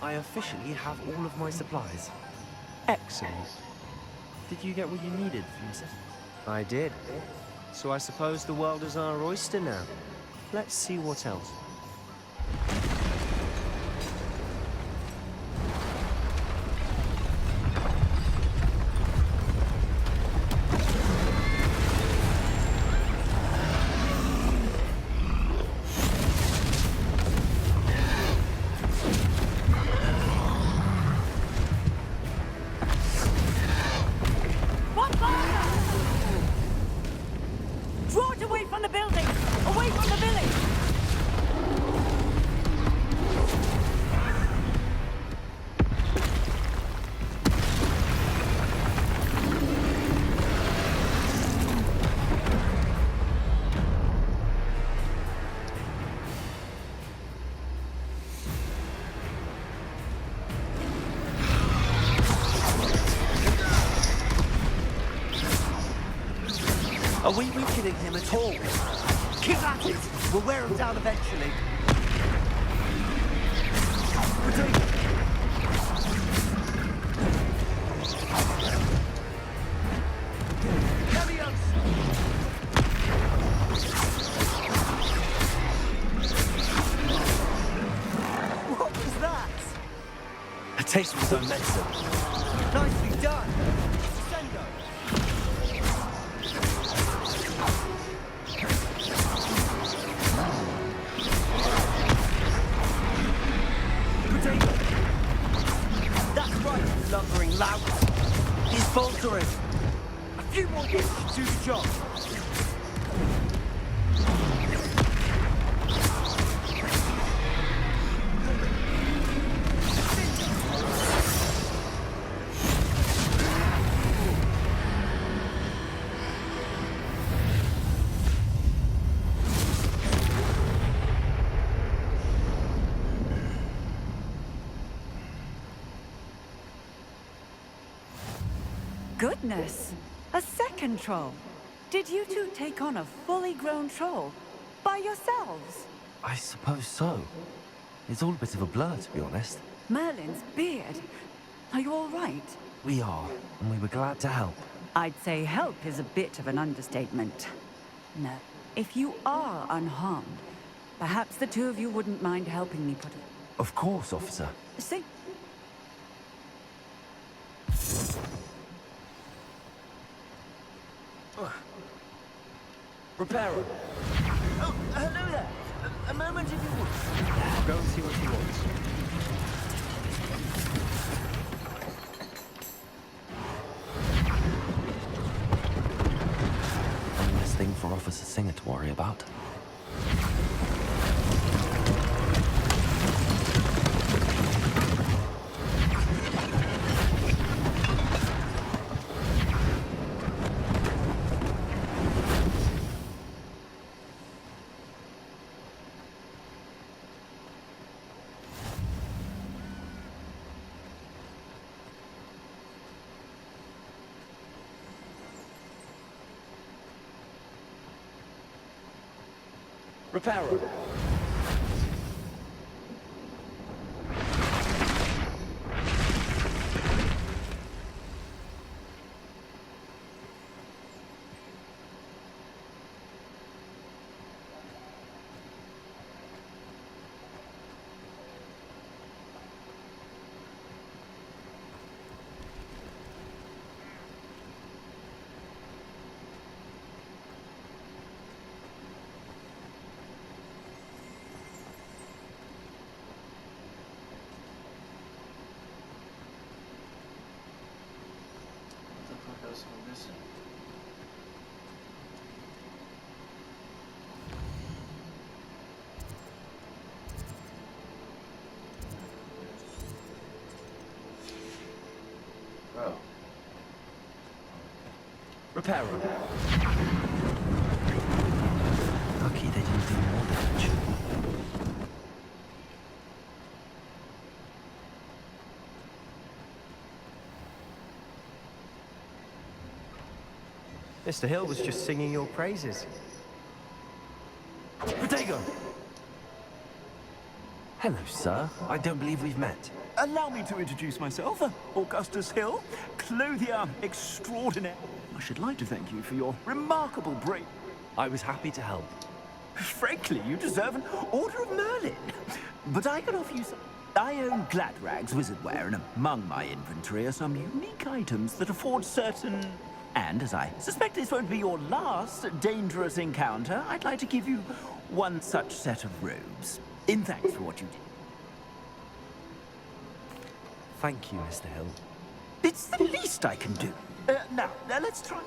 I officially have all of my supplies. Excellent. Did you get what you needed for yourself? I did. So I suppose the world is our oyster now. Let's see what else. Draw it away from the building! Away from the village! Are we weakening him at all? Keep at it! We'll wear him down eventually. What was that? A taste of his own medicine. Nicely done! Sendo! That's right, you lumbering lout. He's faltering. A few more hits to do the job. Goodness! A second troll! Did you two take on a fully grown troll? By yourselves? I suppose so. It's all a bit of a blur, to be honest. Merlin's beard. Are you all right? We are, and we were glad to help. I'd say help is a bit of an understatement. No. If you are unharmed, perhaps the two of you wouldn't mind helping me put it... Of course, officer. See? Reparo. Oh, hello there. A moment if you would. I'll go and see what he wants. One less thing for Officer Singer to worry about. Reparo. Oh. Reparo. Lucky they didn't do more damage. Mr. Hill was just singing your praises. Protego! Hello, sir. I don't believe we've met. Allow me to introduce myself, Augustus Hill, clothier extraordinaire. I should like to thank you for your remarkable bravery. I was happy to help. Frankly, you deserve an Order of Merlin. But I can offer you some. I own Gladrag's wizardware, and among my inventory are some unique items that afford certain... And as I suspect this won't be your last dangerous encounter, I'd like to give you one such set of robes. In thanks for what you did. Thank you, Mr. Hill. It's the least I can do. Now, let's try.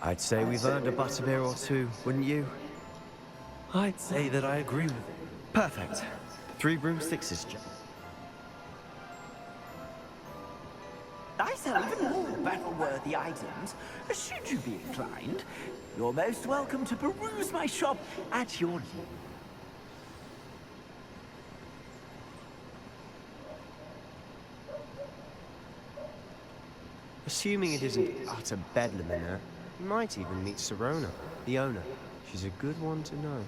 I'd say we've earned a butterbeer or two, wouldn't you? I'd say that I agree with it. Perfect. 3 broomsticks is just... I sell even more battle-worthy items, should you be inclined. You're most welcome to peruse my shop at your leisure. Assuming it isn't utter bedlam in there, you might even meet Sirona, the owner. She's a good one to know.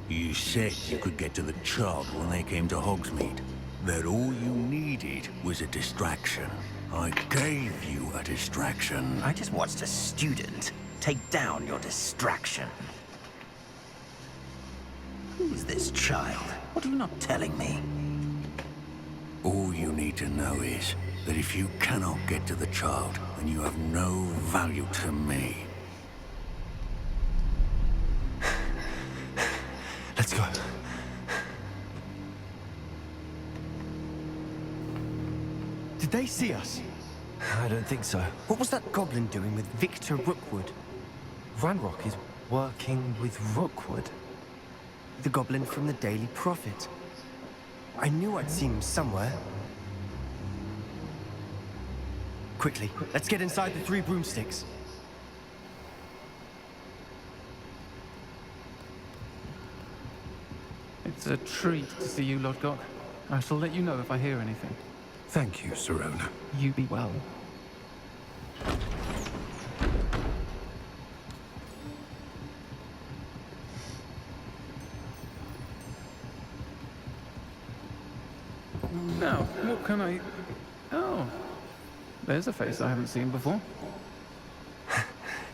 You said you could get to the child when they came to Hogsmeade. That all you needed was a distraction. I gave you a distraction. I just watched a student take down your distraction. Who's this child? What are you not telling me? All you need to know is that if you cannot get to the child, then you have no value to me. Let's go. Did they see us? I don't think so. What was that goblin doing with Victor Rookwood? Ranrock is working with Rookwood. The goblin from the Daily Prophet. I knew I'd seen him somewhere. Quickly, let's get inside the 3 broomsticks. It's a treat to see you, Lodgok. I shall let you know if I hear anything. Thank you, Sirona. You be well. Now, what can I... Oh, there's a face I haven't seen before.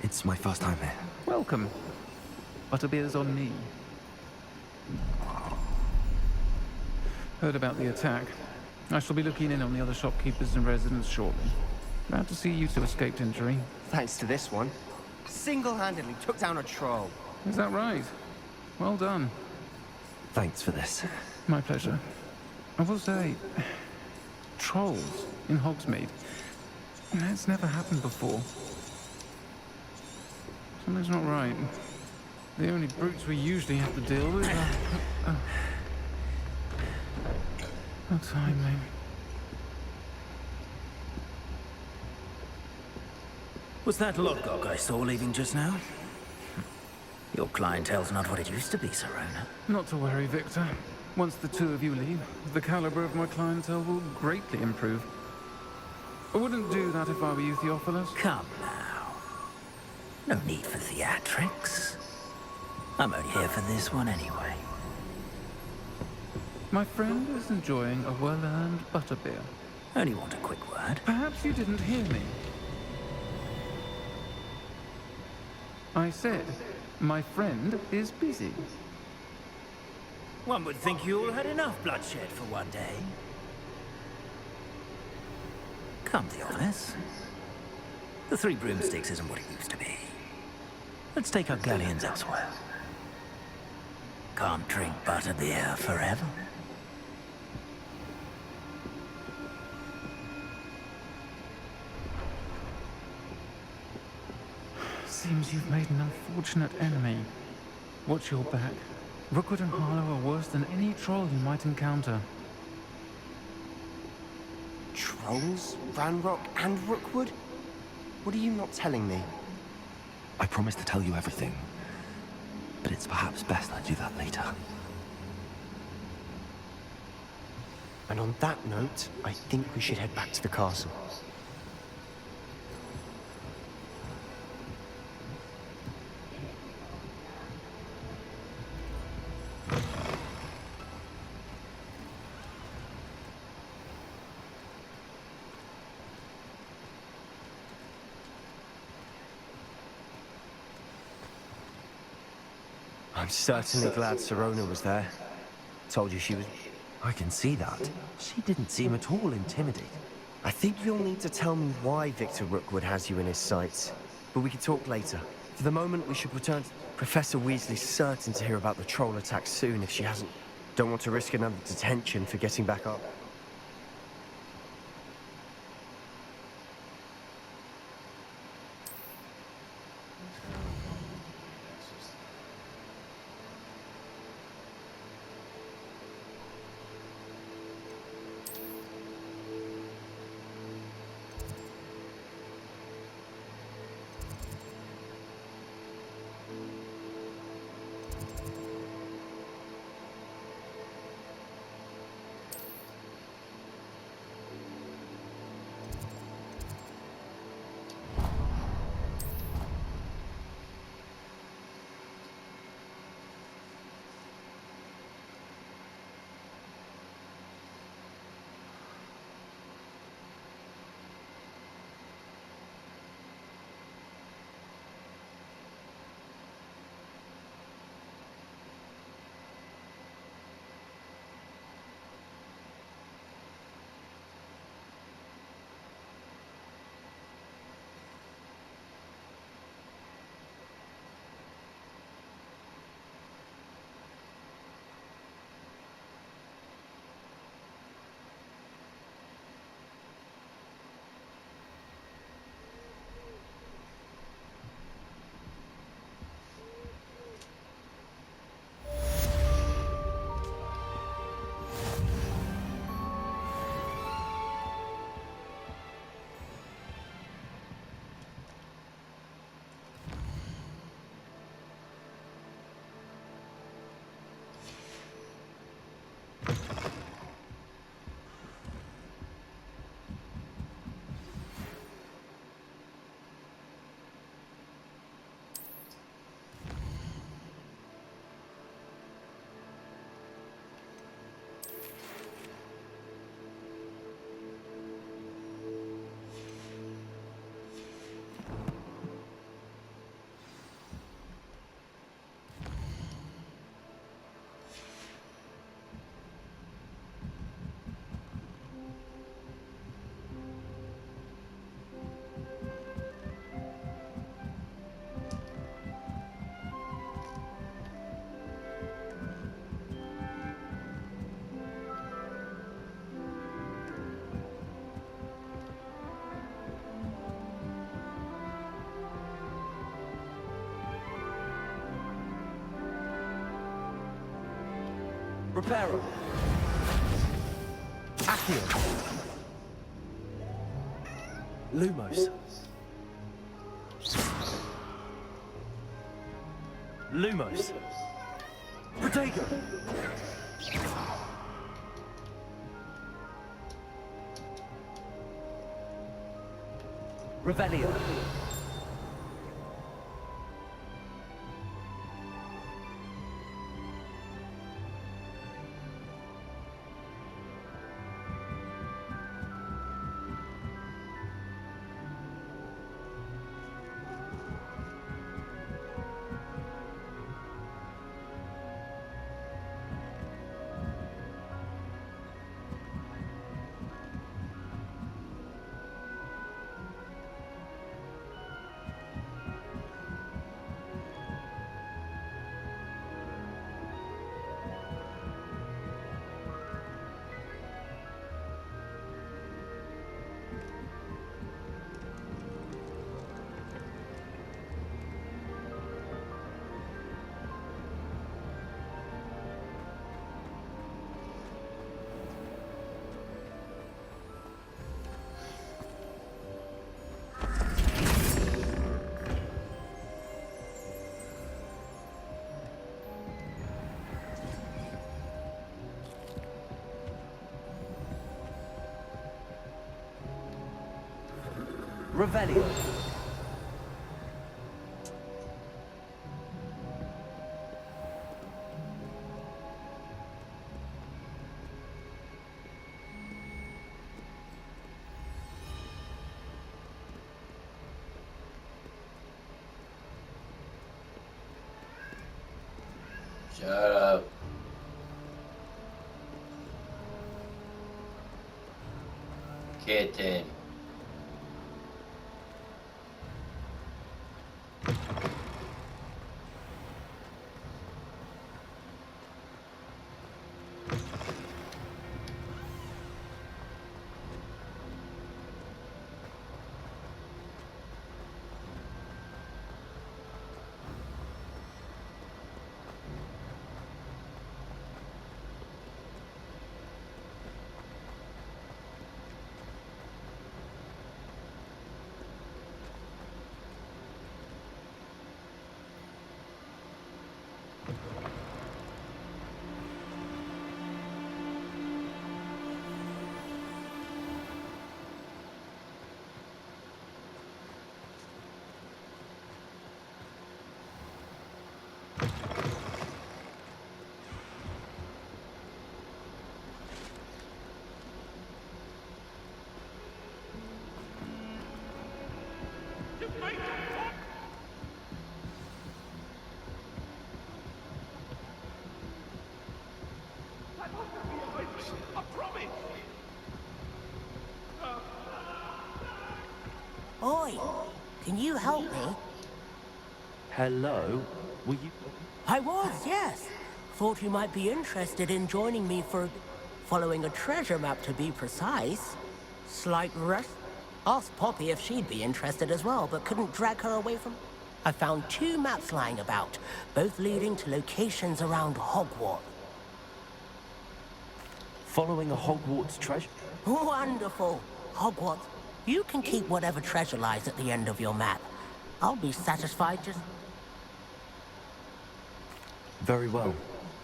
It's my first time here. Welcome. Butterbeer's on me. Heard about the attack. I shall be looking in on the other shopkeepers and residents shortly. Glad to see you two escaped injury. Thanks to this one. Single-handedly took down a troll. Is that right? Well done. Thanks for this. My pleasure. I will say, trolls in Hogsmeade. That's never happened before. Something's not right. The only brutes we usually have to deal with are... No timing. Was that Lodgok I saw leaving just now? Your clientele's not what it used to be, Sirona. Not to worry, Victor. Once the two of you leave, the caliber of my clientele will greatly improve. I wouldn't do that if I were you, Theophilus. Come now. No need for theatrics. I'm only here for this one anyway. My friend is enjoying a well-earned butterbeer. Only want a quick word. Perhaps you didn't hear me. I said, my friend is busy. One would think you all had enough bloodshed for one day. Come, Theophilus. The Three Broomsticks isn't what it used to be. Let's take our galleons elsewhere. Can't drink butterbeer forever. Seems you've made an unfortunate enemy. Watch your back. Rookwood and Harlow are worse than any troll you might encounter. Trolls? Ranrock and Rookwood? What are you not telling me? I promise to tell you everything. But it's perhaps best I do that later. And on that note, I think we should head back to the castle. I'm certainly glad Sirona was there. Told you she was... I can see that. She didn't seem at all intimidated. I think you'll need to tell me why Victor Rookwood has you in his sights. But we can talk later. For the moment, we should return to... Professor Weasley's certain to hear about the troll attack soon if she hasn't. Don't want to risk another detention for getting back up. Reparo. Accio. Lumos. Lumos. Protego. Revelio. Revelio. Shut up. Kitten. Oi, can you help me? Hello? Were you... I was, yes. Thought you might be interested in joining me for following a treasure map, to be precise. Slight rush. Asked Poppy if she'd be interested as well, but couldn't drag her away from... I found 2 maps lying about, both leading to locations around Hogwarts. Following a Hogwarts treasure? Wonderful. Hogwarts. You can keep whatever treasure lies at the end of your map. I'll be satisfied just... Very well.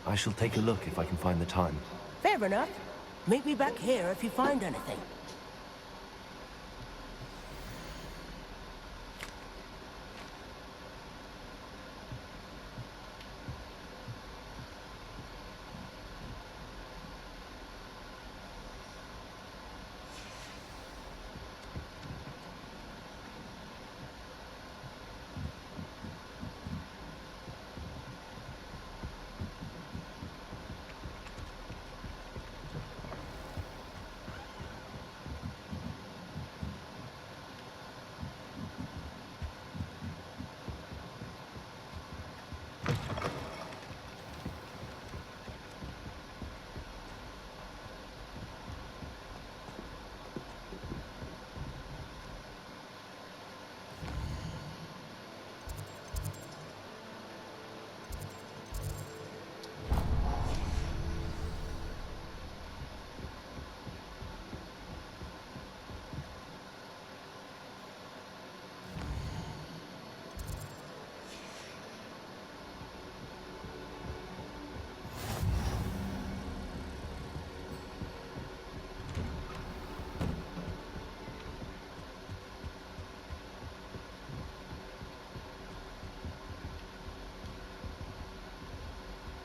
I shall take a look if I can find the time. Fair enough. Meet me back here if you find anything.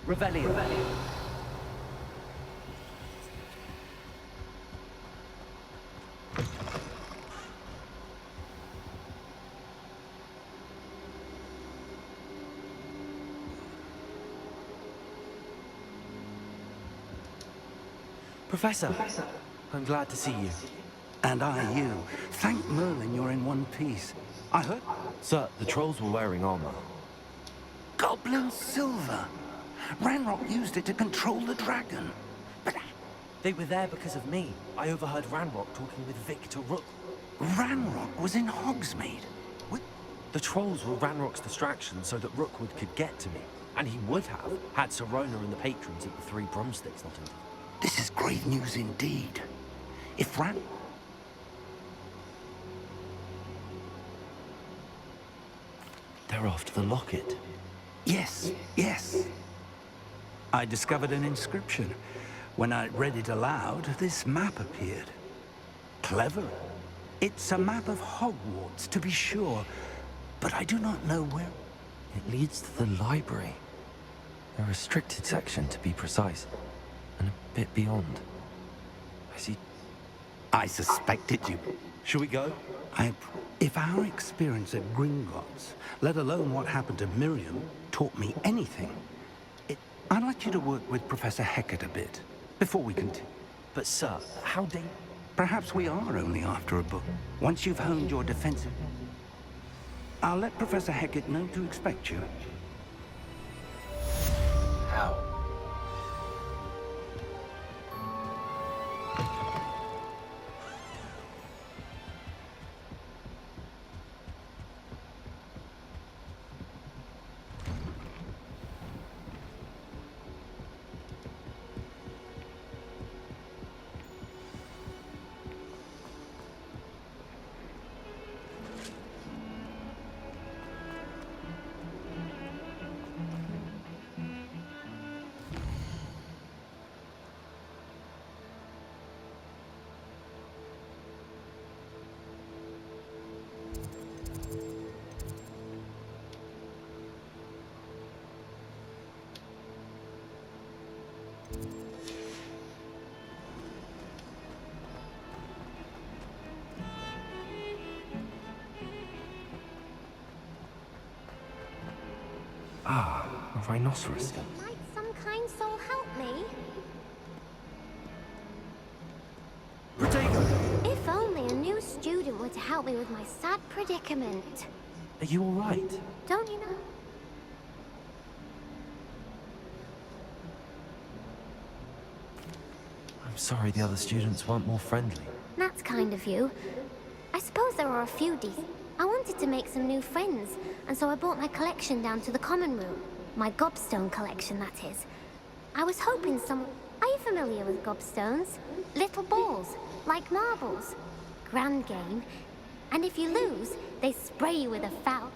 Revelio. Professor, I'm glad to see you. And I you. Thank Merlin you're in one piece. I heard Sir, the trolls were wearing armor. Goblin silver. Ranrock used it to control the dragon. But They were there because of me. I overheard Ranrock talking with Victor Rook. Ranrock was in Hogsmeade. The trolls were Ranrock's distraction so that Rookwood could get to me. And he would have, had Sirona and the patrons at the Three Broomsticks not intervened. This is great news indeed. If They're after the locket. Yes, yes. I discovered an inscription. When I read it aloud, this map appeared. Clever. It's a map of Hogwarts, to be sure, but I do not know where. It leads to the library. A restricted section, to be precise. And a bit beyond. I see. I suspected you. Shall we go? If our experience at Gringotts, let alone what happened to Miriam, taught me anything, I'd like you to work with Professor Hecat a bit, before we continue. But sir, how Perhaps we are only after a book. Once you've honed your defensive... I'll let Professor Hecat know to expect you. How? Ah, a rhinoceros skin. Might some kind soul help me? If only a new student were to help me with my sad predicament. Are you all right? Don't you know? I'm sorry the other students weren't more friendly. That's kind of you. I suppose there are a few decent. I wanted to make some new friends, and so I brought my collection down to the common room. My gobstone collection, that is. I was hoping some... Are you familiar with gobstones? Little balls, like marbles. Grand game. And if you lose, they spray you with a foul.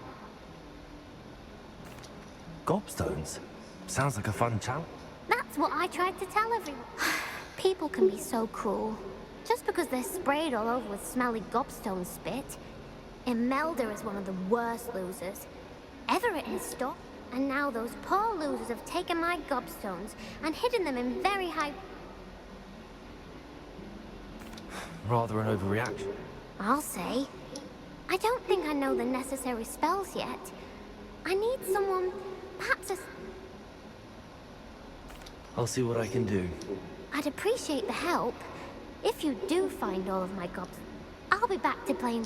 Gobstones? Sounds like a fun challenge. That's what I tried to tell everyone. People can be so cruel. Just because they're sprayed all over with smelly gobstone spit. Imelda is one of the worst losers. Everett has stopped, and now those poor losers have taken my gobstones and hidden them in very high... Rather an overreaction. I'll say. I don't think I know the necessary spells yet. I need someone, perhaps a... I'll see what I can do. I'd appreciate the help. If you do find all of my gobs, I'll be back to playing...